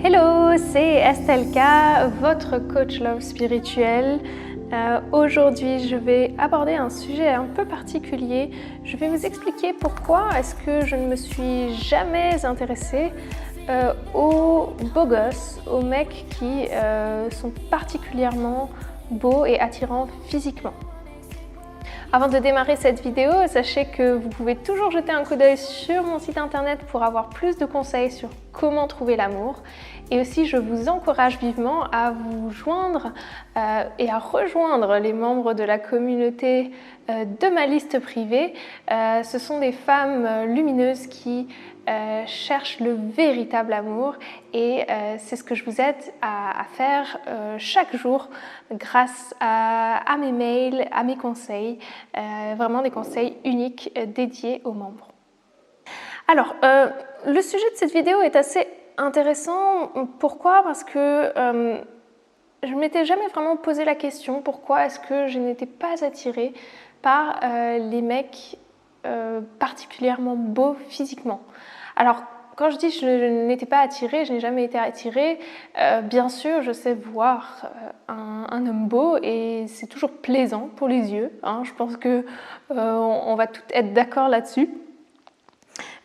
Hello, c'est Estelka, votre coach love spirituel. Aujourd'hui, je vais aborder un sujet un peu particulier. Je vais vous expliquer pourquoi est-ce que je ne me suis jamais intéressée aux beaux gosses, aux mecs qui sont particulièrement beaux et attirants physiquement. Avant de démarrer cette vidéo, sachez que vous pouvez toujours jeter un coup d'œil sur mon site internet pour avoir plus de conseils sur comment trouver l'amour. Et aussi, je vous encourage vivement à vous joindre et à rejoindre les membres de la communauté de ma liste privée. Ce sont des femmes lumineuses qui cherchent le véritable amour et c'est ce que je vous aide à faire chaque jour grâce à mes mails, à mes conseils, vraiment des conseils uniques dédiés aux membres. Alors, le sujet de cette vidéo est assez intéressant. Pourquoi ? Parce que je ne m'étais jamais vraiment posé la question pourquoi est-ce que je n'étais pas attirée par les mecs particulièrement beaux physiquement. Alors, quand je dis je n'étais pas attirée, je n'ai jamais été attirée, bien sûr, je sais voir un homme beau et c'est toujours plaisant pour les yeux. Hein, je pense qu'on va toutes être d'accord là-dessus.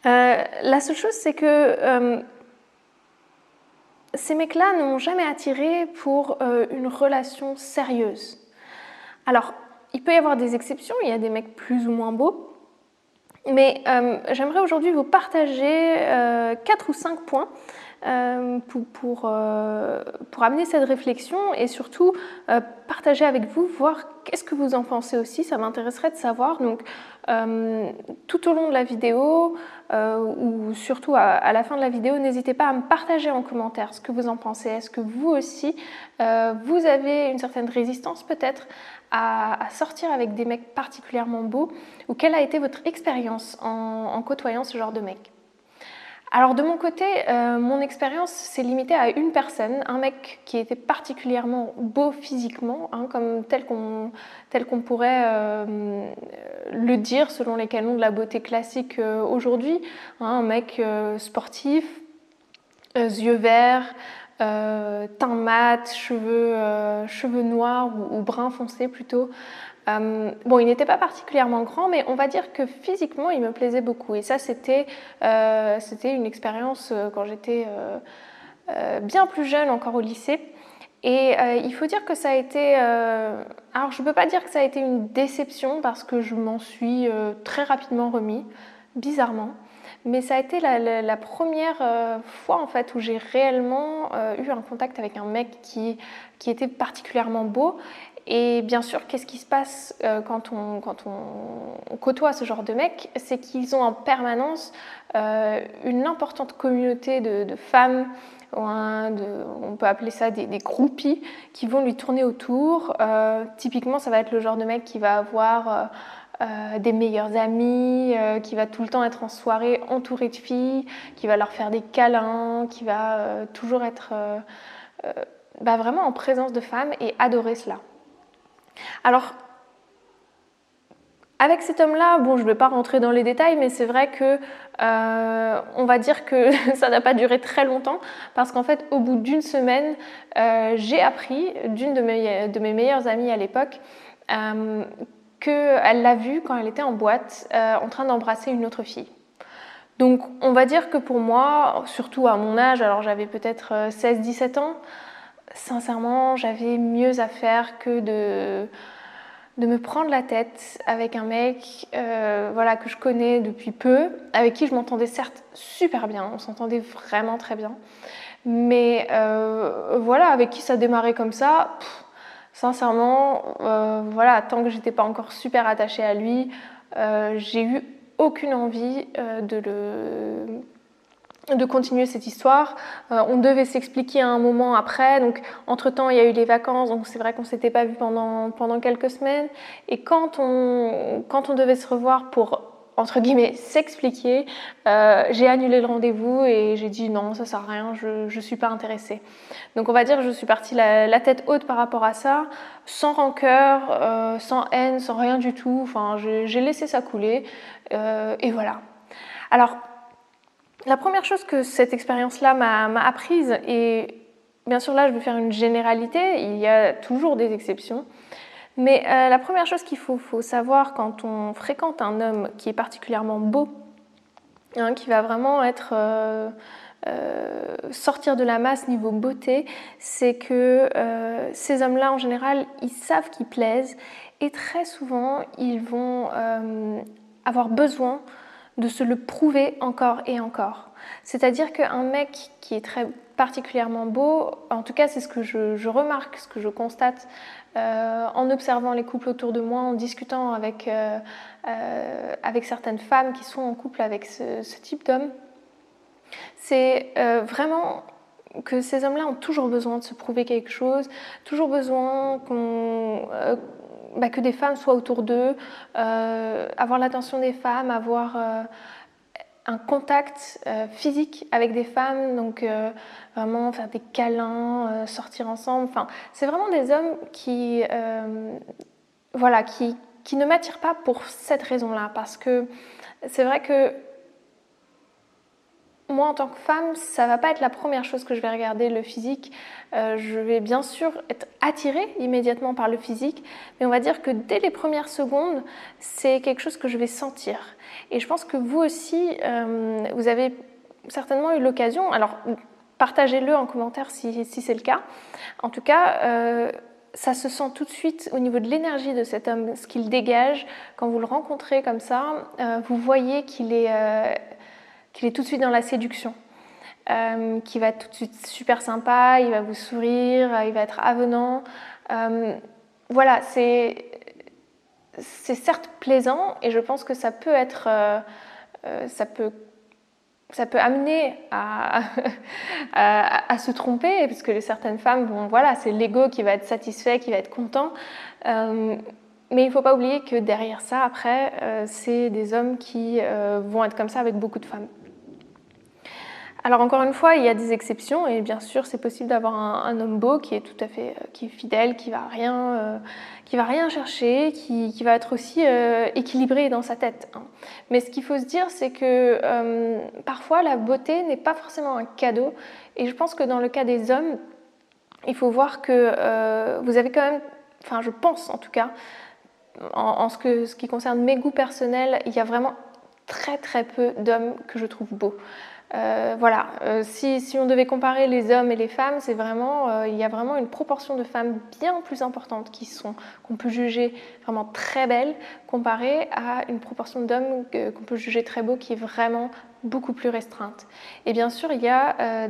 La seule chose, c'est que ces mecs-là ne m'ont jamais attirée pour une relation sérieuse. Alors, il peut y avoir des exceptions, il y a des mecs plus ou moins beaux, mais j'aimerais aujourd'hui vous partager 4 ou 5 points pour amener cette réflexion et surtout partager avec vous, voir qu'est-ce que vous en pensez aussi, ça m'intéresserait de savoir. Donc tout au long de la vidéo ou surtout à la fin de la vidéo, n'hésitez pas à me partager en commentaire ce que vous en pensez. Est-ce que vous aussi, vous avez une certaine résistance peut-être à sortir avec des mecs particulièrement beaux, ou quelle a été votre expérience en côtoyant ce genre de mecs? Alors de mon côté, mon expérience s'est limitée à une personne, un mec qui était particulièrement beau physiquement, hein, comme tel qu'on pourrait le dire selon les canons de la beauté classique aujourd'hui, hein, un mec sportif, yeux verts, teint mat, cheveux noirs ou brun foncé plutôt. Bon, il n'était pas particulièrement grand, mais on va dire que physiquement, il me plaisait beaucoup. Et ça, c'était une expérience quand j'étais bien plus jeune, encore au lycée. Et il faut dire que ça a été... alors, je ne peux pas dire que ça a été une déception, parce que je m'en suis très rapidement remis, bizarrement. Mais ça a été la première fois en fait où j'ai réellement eu un contact avec un mec qui était particulièrement beau. Et bien sûr, qu'est-ce qui se passe quand on côtoie ce genre de mecs? C'est qu'ils ont en permanence une importante communauté de femmes, on peut appeler ça des groupies, qui vont lui tourner autour. Typiquement, ça va être le genre de mec qui va avoir... des meilleurs amis, qui va tout le temps être en soirée entouré de filles, qui va leur faire des câlins, qui va toujours être vraiment en présence de femmes et adorer cela. Alors, avec cet homme-là, bon, je ne vais pas rentrer dans les détails, mais c'est vrai que on va dire que ça n'a pas duré très longtemps, parce qu'en fait, au bout d'une semaine, j'ai appris d'une de mes meilleures amies à l'époque qu'elle l'a vu quand elle était en boîte en train d'embrasser une autre fille. Donc on va dire que pour moi, surtout à mon âge, alors j'avais peut-être 16-17 ans, sincèrement j'avais mieux à faire que de me prendre la tête avec un mec que je connais depuis peu, avec qui je m'entendais certes super bien, on s'entendait vraiment très bien, mais avec qui ça démarrait comme ça... Sincèrement, tant que j'étais pas encore super attachée à lui, j'ai eu aucune envie de continuer cette histoire. On devait s'expliquer à un moment après, donc entre-temps il y a eu les vacances, donc c'est vrai qu'on s'était pas vu pendant quelques semaines. Et quand on devait se revoir pour entre guillemets s'expliquer, j'ai annulé le rendez-vous et j'ai dit non, ça sert à rien, je suis pas intéressée. Donc on va dire que je suis partie la tête haute par rapport à ça, sans rancœur, sans haine, sans rien du tout. Enfin, j'ai laissé ça couler et voilà. Alors La première chose que cette expérience-là m'a apprise, et bien sûr là je vais faire une généralité, il y a toujours des exceptions, mais la première chose qu'il faut savoir quand on fréquente un homme qui est particulièrement beau, hein, qui va vraiment être sortir de la masse niveau beauté, c'est que ces hommes-là en général ils savent qu'ils plaisent, et très souvent ils vont avoir besoin de se le prouver encore et encore. C'est-à-dire qu'un mec qui est très particulièrement beau, en tout cas c'est ce que je remarque, ce que je constate en observant les couples autour de moi, en discutant avec certaines femmes qui sont en couple avec ce type d'homme, c'est vraiment que ces hommes-là ont toujours besoin de se prouver quelque chose, toujours besoin que des femmes soient autour d'eux, avoir l'attention des femmes, avoir un contact physique avec des femmes, donc vraiment faire des câlins, sortir ensemble. Enfin, c'est vraiment des hommes qui ne m'attirent pas pour cette raison-là, parce que c'est vrai que moi, en tant que femme, ça va pas être la première chose que je vais regarder, le physique. Je vais bien sûr être attirée immédiatement par le physique, mais on va dire que dès les premières secondes, c'est quelque chose que je vais sentir. Et je pense que vous aussi, vous avez certainement eu l'occasion, alors partagez-le en commentaire si c'est le cas. En tout cas, ça se sent tout de suite au niveau de l'énergie de cet homme, ce qu'il dégage. Quand vous le rencontrez comme ça, vous voyez qu'il est tout de suite dans la séduction, qu'il va être tout de suite super sympa, il va vous sourire, il va être avenant. Voilà, c'est certes plaisant, et je pense que ça peut être, ça peut amener à se tromper, parce que certaines femmes, bon voilà, c'est l'ego qui va être satisfait, qui va être content. Mais il ne faut pas oublier que derrière ça, après, c'est des hommes qui vont être comme ça avec beaucoup de femmes. Alors encore une fois, il y a des exceptions, et bien sûr c'est possible d'avoir un homme beau qui est tout à fait qui est fidèle, qui va rien chercher, qui va être aussi équilibré dans sa tête, hein. Mais ce qu'il faut se dire, c'est que parfois la beauté n'est pas forcément un cadeau, et je pense que dans le cas des hommes, il faut voir que vous avez quand même, enfin je pense en tout cas, en ce qui concerne mes goûts personnels, il y a vraiment très très peu d'hommes que je trouve beaux. Voilà, si on devait comparer les hommes et les femmes, c'est vraiment, il y a vraiment une proportion de femmes bien plus importante qu'on peut juger vraiment très belles, comparée à une proportion d'hommes qu'on peut juger très beaux, qui est vraiment beaucoup plus restreinte. Et bien sûr, il y a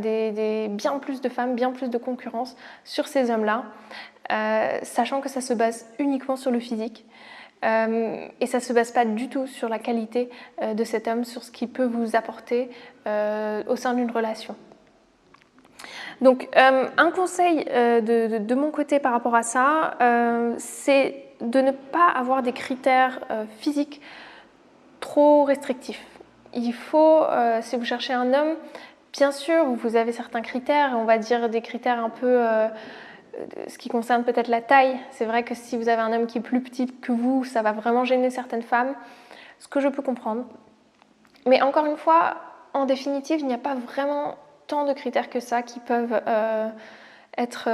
bien plus de femmes, bien plus de concurrence sur ces hommes-là, sachant que ça se base uniquement sur le physique. Et ça ne se base pas du tout sur la qualité de cet homme, sur ce qu'il peut vous apporter au sein d'une relation. Donc un conseil de mon côté par rapport à ça, c'est de ne pas avoir des critères physiques trop restrictifs. Il faut, si vous cherchez un homme, bien sûr vous avez certains critères, on va dire des critères un peu ce qui concerne peut-être la taille. C'est vrai que si vous avez un homme qui est plus petit que vous, ça va vraiment gêner certaines femmes, ce que je peux comprendre. Mais encore une fois, en définitive, il n'y a pas vraiment tant de critères que ça qui peuvent être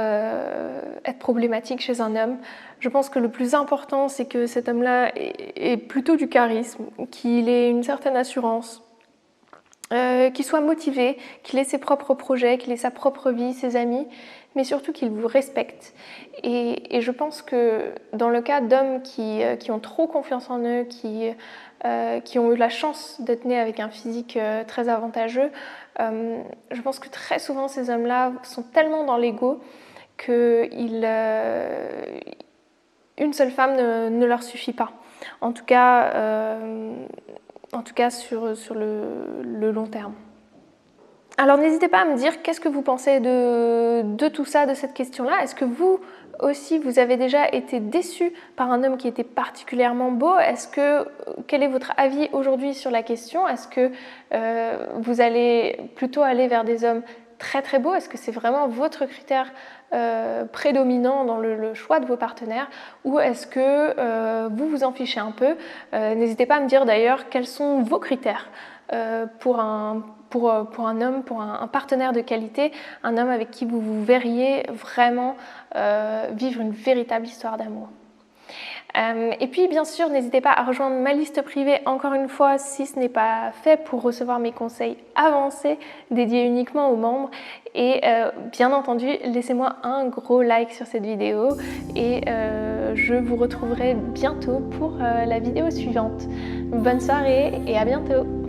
problématiques chez un homme. Je pense que le plus important, c'est que cet homme-là ait plutôt du charisme, qu'il ait une certaine assurance, qu'il soit motivé, qu'il ait ses propres projets, qu'il ait sa propre vie, ses amis, mais surtout qu'il vous respecte. Et je pense que dans le cas d'hommes qui ont trop confiance en eux, qui ont eu la chance d'être nés avec un physique très avantageux, je pense que très souvent ces hommes-là sont tellement dans l'ego qu'une seule femme ne leur suffit pas. En tout cas sur le long terme. Alors n'hésitez pas à me dire qu'est-ce que vous pensez de tout ça, de cette question-là. Est-ce que vous aussi, vous avez déjà été déçu par un homme qui était particulièrement beau? Quel est votre avis aujourd'hui sur la question? Est-ce que vous allez plutôt aller vers des hommes très très beaux? Est-ce que c'est vraiment votre critère prédominant dans le choix de vos partenaires, ou est-ce que vous vous en fichez un peu? N'hésitez pas à me dire d'ailleurs quels sont vos critères pour un pour un homme, pour un partenaire de qualité, un homme avec qui vous vous verriez vraiment vivre une véritable histoire d'amour. Et puis bien sûr, n'hésitez pas à rejoindre ma liste privée, encore une fois, si ce n'est pas fait, pour recevoir mes conseils avancés dédiés uniquement aux membres. Et bien entendu, laissez-moi un gros like sur cette vidéo et je vous retrouverai bientôt pour la vidéo suivante. Bonne soirée et à bientôt!